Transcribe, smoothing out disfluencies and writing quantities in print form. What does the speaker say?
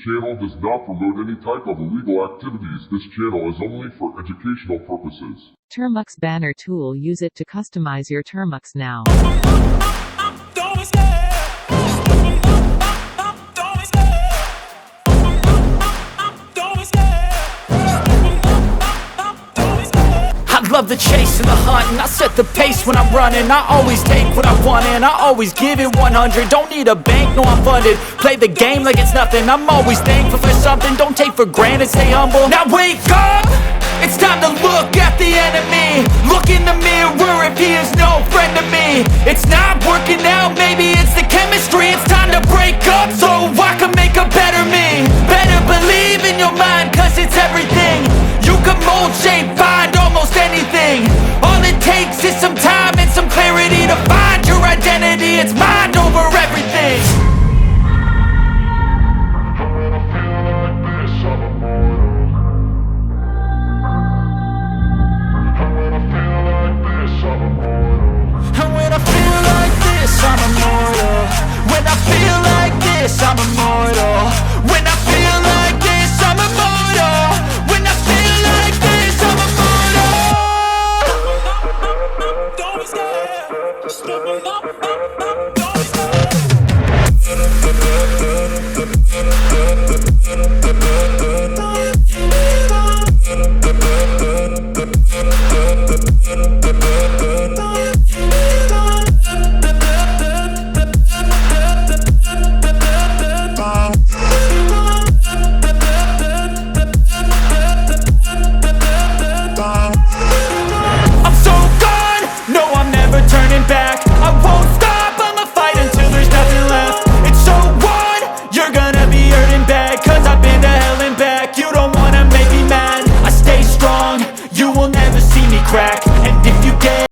channel does not promote any type of illegal activities. This channel is only for educational purposes. Termux banner tool. Use it to customize your termux now. I love the chase and the hunt, and I set the pace when I'm running. I always take what I want and I always give it 100. Don't need a bank, no I'm funded. Play the game like it's nothing. I'm always thankful for something. Don't take for granted, stay humble. Now wake up! It's time to look at the enemy. Look in the mirror if he is no friend to me. It's not working out, maybe it's the chemistry. It's time to break up so I can make a better me. Better believe in your mind, cause it's everything. You can mold, shape, find almost anything. All it takes is some time and some clarity to find your identity. It's mind over everything. And when I feel like this, I'm immortal. When I feel like this, I'm immortal. When I feel like this, I'm immortal. When I feel like this, I'm immortal. Don't be scared. Just level up. Don't be scared. I'm so gone, no I'm never turning back.